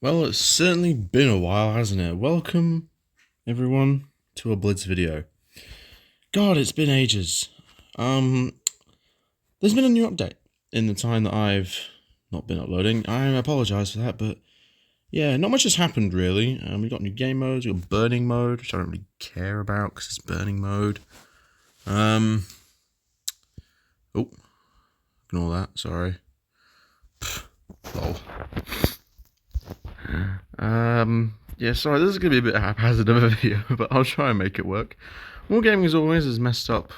Well, it's certainly been a while, hasn't it? Welcome, everyone, to a Blitz video. God, it's been ages. There's been a new update in the time that I've not been uploading. I apologise for that, but yeah, not much has happened really. We've got new game modes, we've got burning mode, which I don't really care about because it's burning mode. Oh, ignore that, sorry. Lol. Yeah, sorry, this is going to be a bit haphazard of a video, but I'll try and make it work. More Gaming as always is messed up.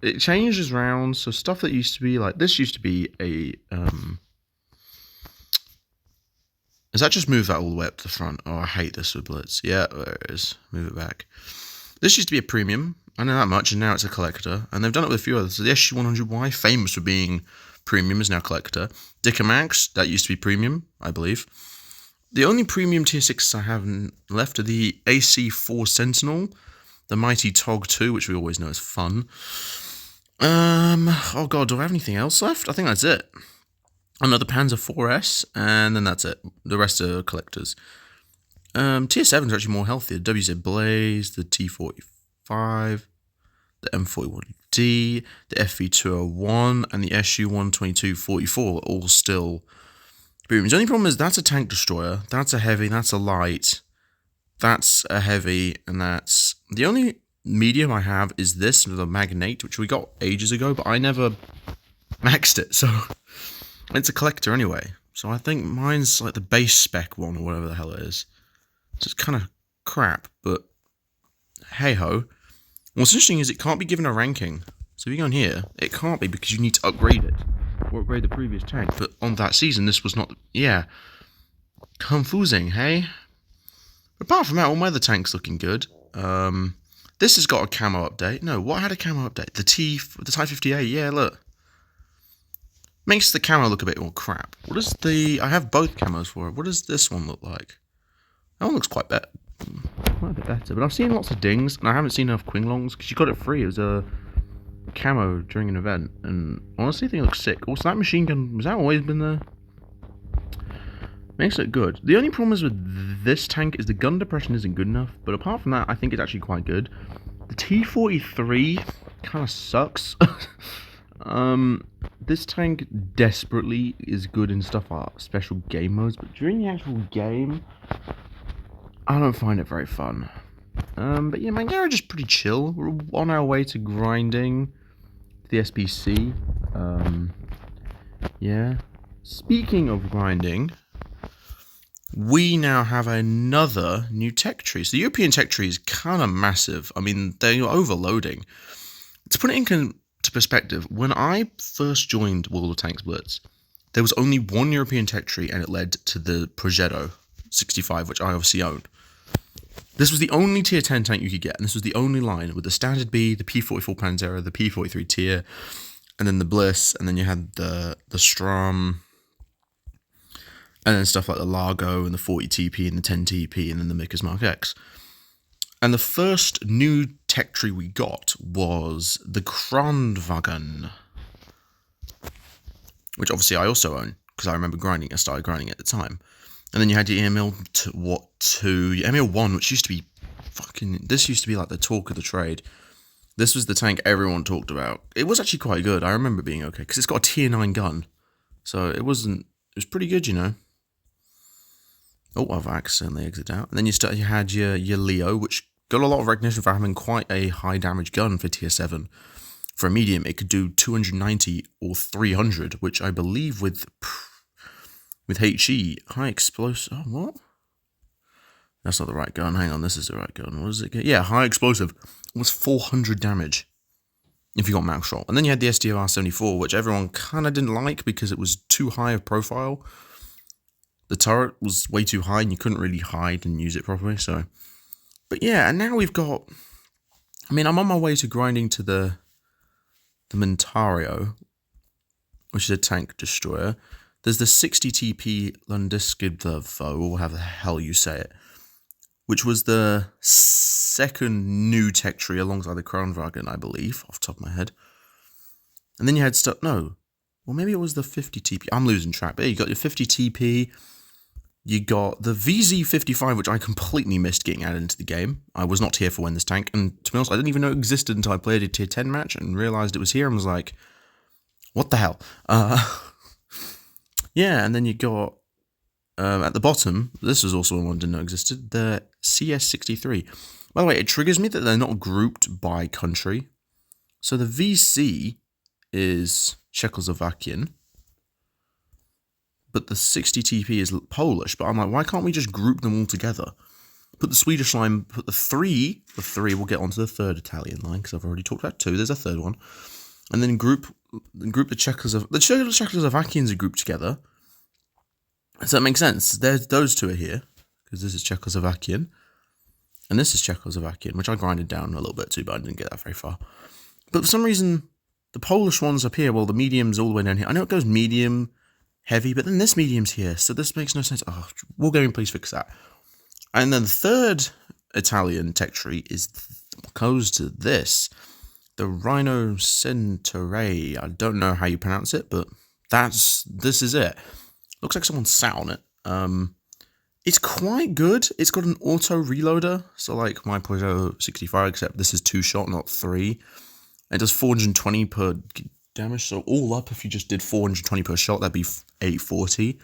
It changes rounds, so stuff that used to be like, this used to be a, Does that just move that all the way up to the front? Oh, I hate this with Blitz. Yeah, there it is. Move it back. This used to be a premium, I know that much, and now it's a collector, and they've done it with a few others. So the SG100Y, famous for being premium, is now collector. Dicker Max, that used to be premium, I believe. The only premium tier 6s I have left are the AC4 Sentinel, the Mighty Tog 2, which we always know is fun. Oh god, do I have anything else left? I think that's it. Another Panzer 4S, and then that's it. The rest are collectors. Tier 7s are actually more healthy. The WZ Blaze, the T45, the M41D, the FV201, and the SU-122-44 are all still premiums. The only problem is that's a tank destroyer, that's a heavy, that's a light, that's a heavy, and that's... The only medium I have is this, the Magnate, which we got ages ago, but I never maxed it, so it's a collector anyway. So I think mine's like the base spec one, or whatever the hell it is. So it's kind of crap, but hey-ho. What's interesting is it can't be given a ranking. So if you go in here, it can't be because you need to upgrade it, or upgrade the previous tank. But on that season, this was not... Yeah. Confusing, hey? But apart from that, all my other tanks looking good. This has got a camo update. No, what had a camo update? The Type 58, yeah, look. Makes the camo look a bit more crap. What is the... I have both camos for it. What does this one look like? That one looks quite a bit better. But I've seen lots of dings, and I haven't seen enough Quinglongs, because you got it free. It was a camo during an event, and honestly I think it looks sick. Also, that machine gun, has that always been there? Makes it good. The only problem is with this tank is the gun depression isn't good enough, but apart from that, I think it's actually quite good. The T43 kind of sucks. This tank desperately is good in stuff like special game modes, but during the actual game, I don't find it very fun. But yeah, my garage is pretty chill. We're on our way to grinding the SPC. Yeah. Speaking of grinding, we now have another new tech tree. So the European tech tree is kind of massive. I mean, they're overloading. To put it into perspective, when I first joined World of Tanks Blitz, there was only one European tech tree, and it led to the Progetto 65, which I obviously own. This was the only tier 10 tank you could get, and this was the only line with the standard B, the P44 Panzera, the P43 tier, and then the Bliss, and then you had the Strom, and then stuff like the Largo, and the 40 TP, and the 10 TP, and then the Mikas Mark X. And the first new tech tree we got was the Kranwagen, which obviously I also own, because I remember grinding, I started grinding at the time. And then you had your ML1, which used to be this used to be like the talk of the trade. This was the tank everyone talked about. It was actually quite good. I remember being okay, because it's got a tier 9 gun. So it was pretty good, you know. Oh, I've accidentally exited out. And then you had your Leo, which got a lot of recognition for having quite a high damage gun for tier 7. For a medium, it could do 290 or 300, which I believe with HE, high explosive... Oh, what? That's not the right gun. Hang on, this is the right gun. What does it get? Yeah, high explosive was 400 damage if you got max shot. And then you had the SDR-74, which everyone kind of didn't like because it was too high of profile. The turret was way too high and you couldn't really hide and use it properly, so... But yeah, and now we've got... I mean, I'm on my way to grinding to the Mentario, which is a tank destroyer. There's the 60 TP Lundiskidvo, or however the hell you say it, which was the second new tech tree alongside the Kranwagen, I believe, off the top of my head. And then you had stuff... No. Well, maybe it was the 50 TP. I'm losing track. But yeah, you got your 50 TP, You got the VZ55, which I completely missed getting added into the game. I was not here for when this tank, and to be honest, I didn't even know it existed until I played a tier 10 match and realized it was here and was like, what the hell? Yeah, and then you got, at the bottom, this was also one I didn't know existed, the CS63. By the way, it triggers me that they're not grouped by country. So the VC is Czechoslovakian, but the 60 TP is Polish. But I'm like, why can't we just group them all together? Put the Swedish line, put the three, we'll get onto the third Italian line, because I've already talked about two, there's a third one. And then group the Czechoslovakians are grouped together. So that makes sense. Those two are here, because this is Czechoslovakian, and this is Czechoslovakian, which I grinded down a little bit too, but I didn't get that very far. But for some reason, the Polish one's up here, well, the medium's all the way down here. I know it goes medium, heavy, but then this medium's here, so this makes no sense. Oh, Wargaming, please fix that. And then the third Italian TechTree goes to this, the Rhino Centaure. I don't know how you pronounce it, but this is it. Looks like someone sat on it. It's quite good. It's got an auto reloader, so like my Peugeot 65, except this is 2-shot, not 3. It does 420 per damage, so all up, if you just did 420 per shot, that'd be 840.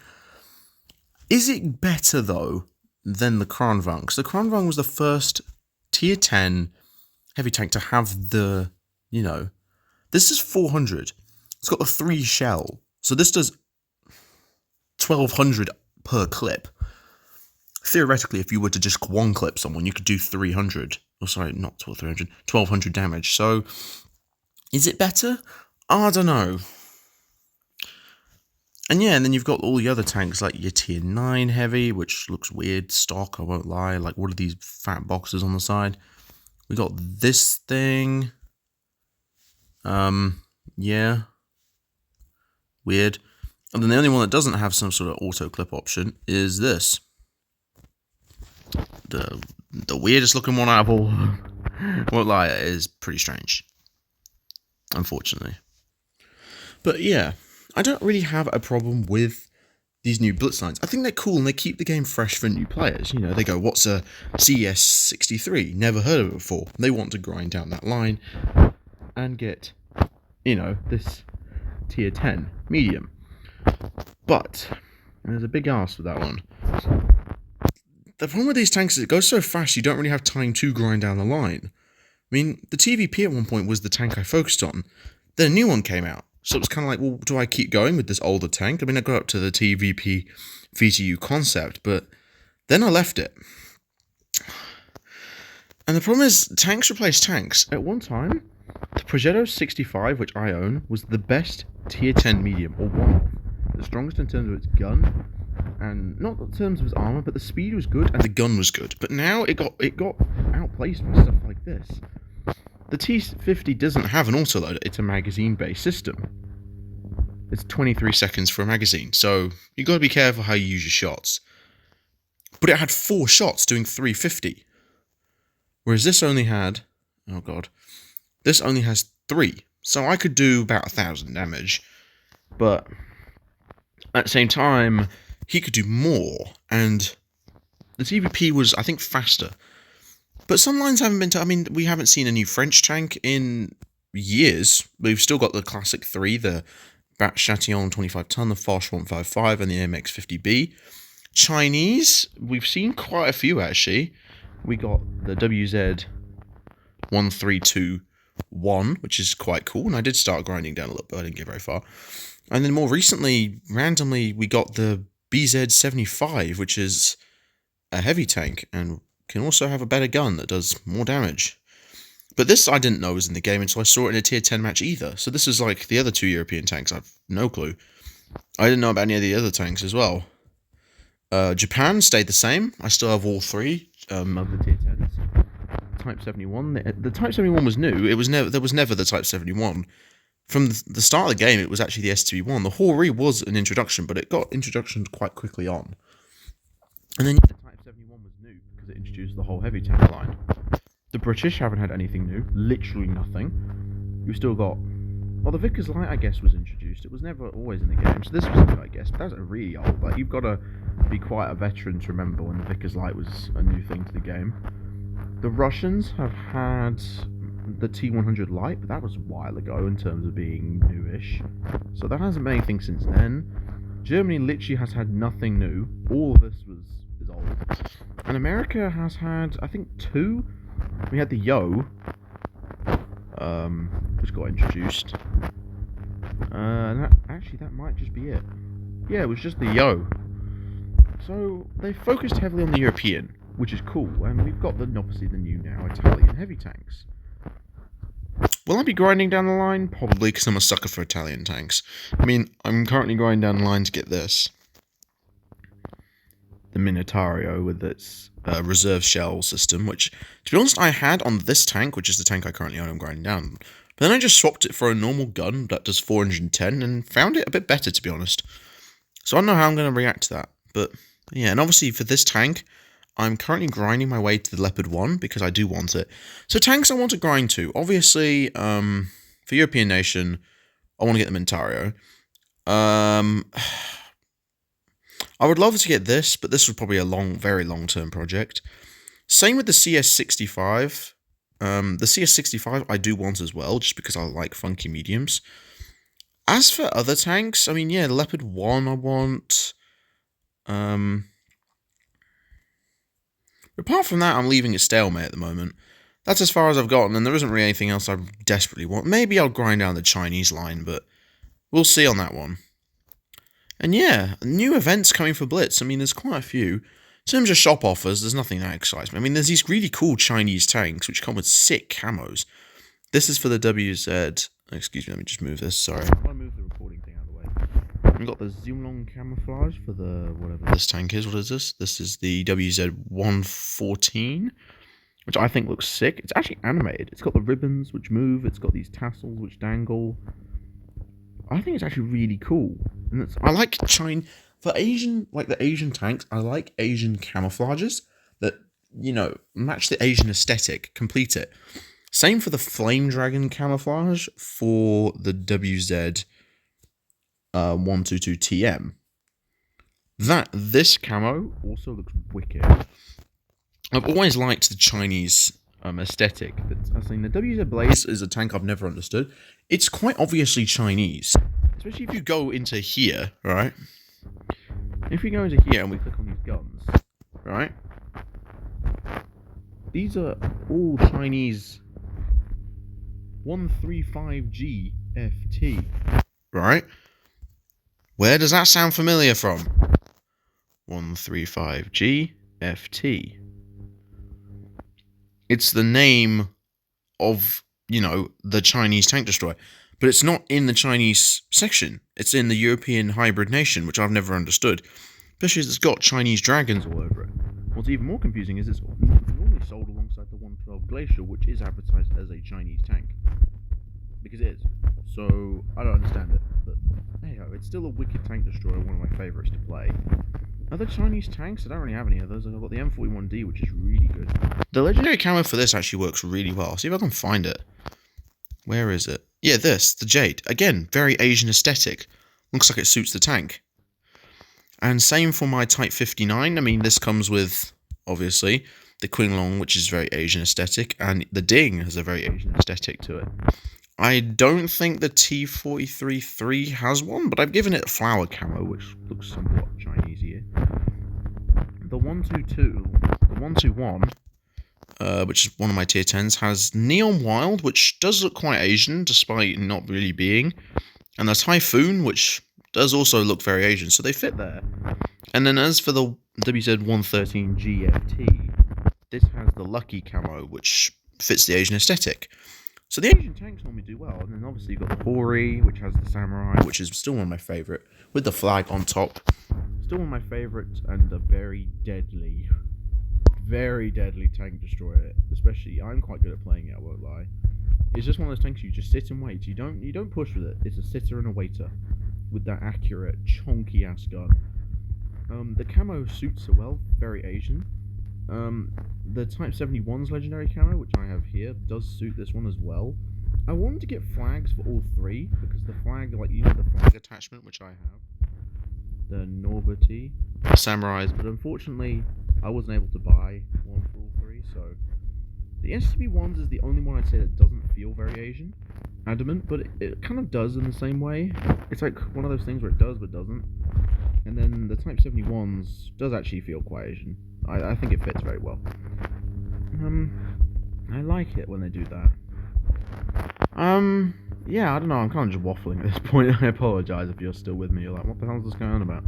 Is it better, though, than the Kranvang? Because the Kranvang was the first tier 10 heavy tank to have the, this is 400. It's got the 3 shell, so this does 1200 per clip. Theoretically, if you were to just one clip someone, you could do 300. Oh, sorry, not 300, 1200 damage. So, is it better? I don't know. And yeah, and then you've got all the other tanks, like your tier 9 heavy, which looks weird, stock, I won't lie. Like, what are these fat boxes on the side? We got this thing. Yeah. Weird. And then the only one that doesn't have some sort of auto clip option is this. The weirdest looking one out of all. Won't lie, it is pretty strange. Unfortunately. But yeah, I don't really have a problem with these new Blitz lines. I think they're cool and they keep the game fresh for new players. They go, what's a CS63? Never heard of it before. They want to grind down that line and get, this tier 10 medium. But there's a big ask for that one. The problem with these tanks is it goes so fast you don't really have time to grind down the line. I mean, the TVP at one point was the tank I focused on. Then a new one came out. So it was kind of like, well, do I keep going with this older tank? I mean, I got up to the TVP VTU concept, but then I left it. And the problem is, tanks replace tanks. At one time, the Peugeot 65, which I own, was the best tier 10 medium, or one of the strongest in terms of its gun, and not in terms of its armor, but the speed was good and the gun was good. But now it got outplaced by stuff like this. The T50 doesn't have an autoloader, it's a magazine-based system. It's 23 seconds for a magazine, so you got to be careful how you use your shots. But it had 4 shots doing 350. Whereas this only had, this only has 3. So I could do about 1,000 damage. But at the same time, he could do more, and the TVP was, I think, faster. But some lines haven't been we haven't seen a new French tank in years. We've still got the Classic 3, the Bat Chatillon 25-ton, the Foch 155, and the MX-50B. Chinese, we've seen quite a few, actually. We got the WZ 1321, which is quite cool, and I did start grinding down a little bit, I didn't get very far. And then more recently, randomly, we got the BZ75, which is a heavy tank, and can also have a better gun that does more damage. But this I didn't know was in the game until I saw it in a tier 10 match either. So this is like the other 2 European tanks, I've no clue. I didn't know about any of the other tanks as well. Japan stayed the same. I still have all 3 of the tier 10s. Type 71. The Type 71 was new. There was never the Type 71. From the start of the game, it was actually the STB1. The Hori was an introduction, but it got introduction quite quickly on. And then the Type 71 was new because it introduced the whole heavy tank line. The British haven't had anything new, literally nothing. You've still got Well, the Vickers Light, I guess, was introduced. It was never always in the game, so this was new, I guess. But that was really old. Like, you've got to be quite a veteran to remember when the Vickers Light was a new thing to the game. The Russians have had the T100 Light, but that was a while ago in terms of being newish. So there hasn't been anything since then. Germany literally has had nothing new. All of this is old. And America has had, I think, 2. We had the Yo, which got introduced. That might just be it. Yeah, it was just the Yo. So they focused heavily on the European, which is cool, and we've got obviously the new now Italian heavy tanks. Will I be grinding down the line? Probably, because I'm a sucker for Italian tanks. I mean, I'm currently grinding down the line to get this. The Minotauro with its reserve shell system, which, to be honest, I had on this tank, which is the tank I currently own, I'm grinding down. But then I just swapped it for a normal gun that does 410 and found it a bit better, to be honest. So I don't know how I'm going to react to that. But yeah, and obviously for this tank, I'm currently grinding my way to the Leopard 1 because I do want it. So tanks I want to grind to. Obviously, for European Nation, I want to get the Minotauro. I would love to get this, but this was probably a very long-term project. Same with the CS65. The CS65 I do want as well, just because I like funky mediums. As for other tanks, I mean, yeah, the Leopard 1 I want. Apart from that, I'm leaving it stalemate at the moment. That's as far as I've gotten, and there isn't really anything else I desperately want. Maybe I'll grind down the Chinese line, but we'll see on that one. And yeah, new events coming for Blitz. I mean, there's quite a few. In terms of shop offers, there's nothing that excites me. I mean, there's these really cool Chinese tanks, which come with sick camos. This is for the WZ... Excuse me, let me just move this, sorry. I want to move the recording thing out of the way. We've got the Zoomlong camouflage for the... whatever this tank is. What is this? This is the WZ-114, which I think looks sick. It's actually animated. It's got the ribbons, which move. It's got these tassels, which dangle. I think it's actually really cool. And I like for Asian, like the Asian tanks, I like Asian camouflages that, you know, match the Asian aesthetic, complete it. Same for the Flame Dragon camouflage for the WZ 122 TM. This camo also looks wicked. I've always liked the Chinese aesthetic. I think the WZ Blaze is a tank I've never understood. It's quite obviously Chinese, especially if you go into here, right? If we go into here and we click on these guns, right? These are all Chinese 135G FT, right? Where does that sound familiar from? 135G FT. It's the name of, you know, the Chinese tank destroyer. But it's not in the Chinese section. It's in the European hybrid nation, which I've never understood. Especially as it's got Chinese dragons all over it. What's even more confusing is it's normally sold alongside the 112 Glacial, which is advertised as a Chinese tank. Because it is. So, I don't understand it. But, anyhow, it's still a wicked tank destroyer, one of my favourites to play. Other Chinese tanks, I don't really have any of those. I've got the M41D, which is really good. The legendary camo for this actually works really well. See if I can find it. Where is it? Yeah, this, the Jade. Again, very Asian aesthetic. Looks like it suits the tank. And same for my Type 59. I mean, this comes with, obviously, the Qinglong, which is very Asian aesthetic, and the Ding has a very Asian aesthetic to it. I don't think the T43-3 has one, but I've given it flower camo, which looks somewhat Chinese here. The 121, which is one of my tier 10s, has Neon Wild, which does look quite Asian, despite not really being. And the Typhoon, which does also look very Asian, so they fit there. And then as for the WZ-113 GFT, this has the Lucky camo, which fits the Asian aesthetic. So the Asian tanks normally do well, and then obviously you've got the Hori, which has the Samurai, which is still one of my favourite, with the flag on top. Still one of my favourites, and a very deadly tank destroyer. Especially, I'm quite good at playing it, I won't lie. It's just one of those tanks you just sit and wait. You don't push with it. It's a sitter and a waiter, with that accurate, chonky ass gun. The camo suits it well, very Asian. The Type 71's legendary camo, which I have here, does suit this one as well. I wanted to get flags for all three, because the flag, like, you know, the flag attachment, which I have, the Norberty, the Samurais, but unfortunately, I wasn't able to buy one for all three, so... The SCP-1s is the only one I'd say that doesn't feel very Asian. Adamant, but it kind of does in the same way. It's like one of those things where it does but doesn't. And then the Type 71s does actually feel quite Asian. I think it fits very well. I like it when they do that. Yeah, I don't know, I'm kind of just waffling at this point. I apologise if you're still with me. You're like, what the hell is this going on about?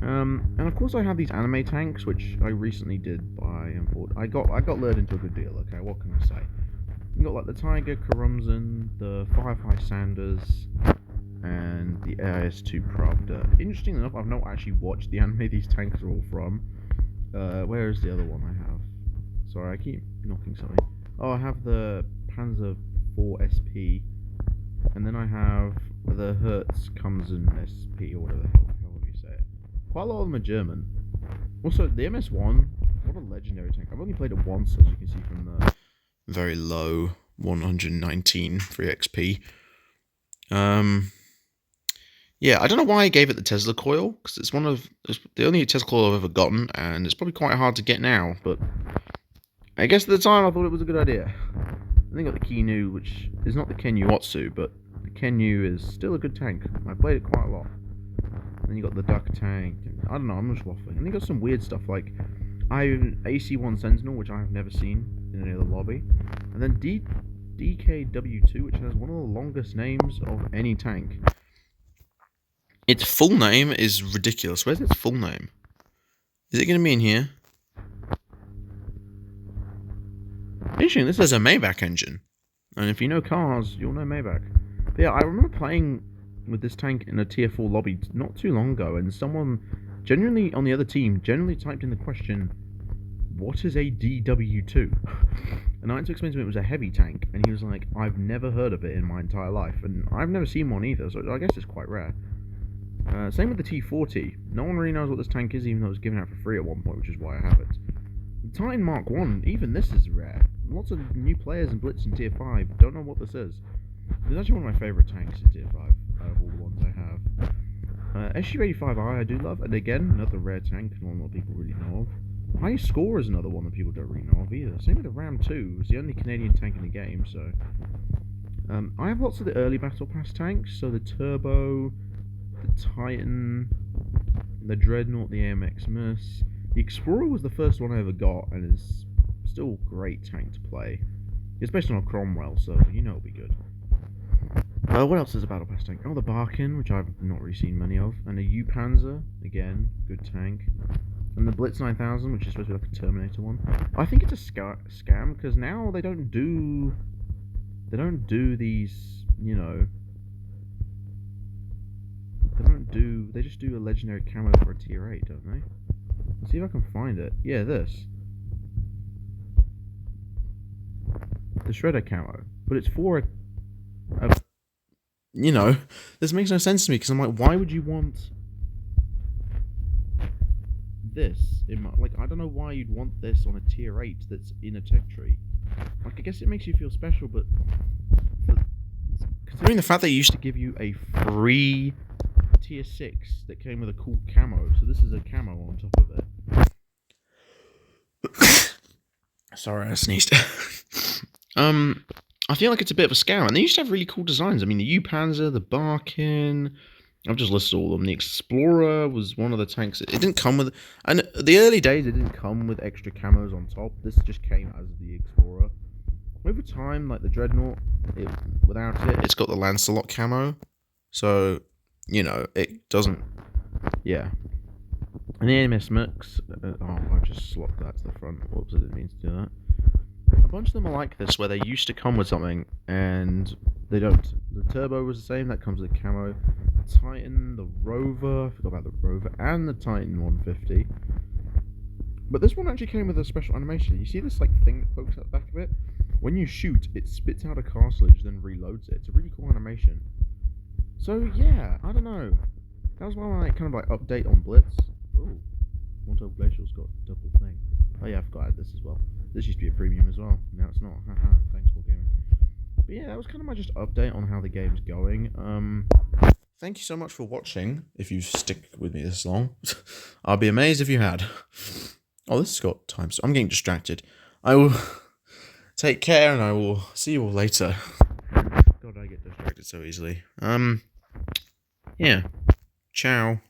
And of course I have these anime tanks, which I recently did buy and bought. I got lured into a good deal, okay, what can I say? You got like the Tiger Karumzan, the Firefly Sanders, and the AIS-2 Pravda. Interesting enough, I've not actually watched the anime these tanks are all from. Where is the other one I have? Sorry, I keep knocking something. Oh, I have the Panzer IV SP, and then I have the Hertz Kamsen SP, or whatever the hell you say it. Quite a lot of them are German. Also, the MS-1, what a legendary tank. I've only played it once, as you can see from the very low 119 free XP. Yeah, I don't know why I gave it the Tesla coil, because it's the only Tesla coil I've ever gotten, and it's probably quite hard to get now, but I guess at the time I thought it was a good idea. Then got the Kinu, which is not the Kenyu Otsu, but the Kenyu is still a good tank. I played it quite a lot. Then you got the Duck tank, and I don't know, I'm just waffling. And then you got some weird stuff like AC-1 Sentinel, which I have never seen in any other lobby. And then DKW2, which has one of the longest names of any tank. Its full name is ridiculous. Where's its full name? Is it going to be in here? Interesting, this is a Maybach engine. And if you know cars, you'll know Maybach. But yeah, I remember playing with this tank in a tier 4 lobby not too long ago, and someone genuinely on the other team typed in the question, what is a DW2? And I had to explain to him it was a heavy tank, and he was like, I've never heard of it in my entire life, and I've never seen one either, so I guess it's quite rare. Same with the T40. No one really knows what this tank is, even though it was given out for free at one point, which is why I have it. The Titan Mark 1, even this is rare. Lots of new players in Blitz in tier 5 don't know what this is. It's actually one of my favourite tanks in tier 5 out of all the ones I have. SU-85I I do love, and again, another rare tank, not a lot of people really know of. High Score is another one that people don't really know of either. Same with the Ram 2, it's the only Canadian tank in the game, so... I have lots of the early Battle Pass tanks, so the Turbo, the Titan, the Dreadnought, the AMX Miss. The Explorer was the first one I ever got, and is still a great tank to play. It's based on a Cromwell, so you know it'll be good. What else is a Battle Pass tank? Oh, the Barkin, which I've not really seen many of, and a U-Panzer, again, good tank. And the Blitz 9000, which is supposed to be like a Terminator one. I think it's a scam, because now they don't do these, you know... They just do a legendary camo for a tier 8, don't they? Let's see if I can find it. Yeah, this. The Shredder camo. But it's for a you know, this makes no sense to me, because I'm like, why would you want this in my... Like, I don't know why you'd want this on a tier 8 that's in a TechTree. Like, I guess it makes you feel special, but... Considering the fact that it used to give you a free tier 6 that came with a cool camo, so this is a camo on top of it. Sorry, I sneezed. I feel like it's a bit of a scam, and they used to have really cool designs. I mean, the U-Panzer, the Barkin, I've just listed all of them. The Explorer was one of the tanks. It didn't come with... And the early days, it didn't come with extra camos on top. This just came as the Explorer. Over time, like the Dreadnought, without it, it's got the Lancelot camo. So, you know, it doesn't... Yeah. And the AMS Mix... oh, I just slopped that to the front. Whoops, I didn't mean to do that. A bunch of them are like this, where they used to come with something, and they don't. The Turbo was the same, that comes with a camo. The Titan, the Rover, I forgot about the Rover, and the Titan 150. But this one actually came with a special animation. You see this like thing that pokes out the back of it? When you shoot, it spits out a cartilage, then reloads it. It's a really cool animation. So yeah, I don't know. That was my kind of like update on Blitz. Oh, Montauk Glacial's got a double thing. Oh yeah, I forgot I had this as well. This used to be a premium as well. Now it's not. Haha, thanks for gaming. But But yeah, that was kind of my just update on how the game's going. Thank you so much for watching. If you stick with me this long, I'll be amazed if you had. Oh, this has got time, so I'm getting distracted. I will take care, and I will see you all later. God, I get distracted so easily. Yeah. Ciao.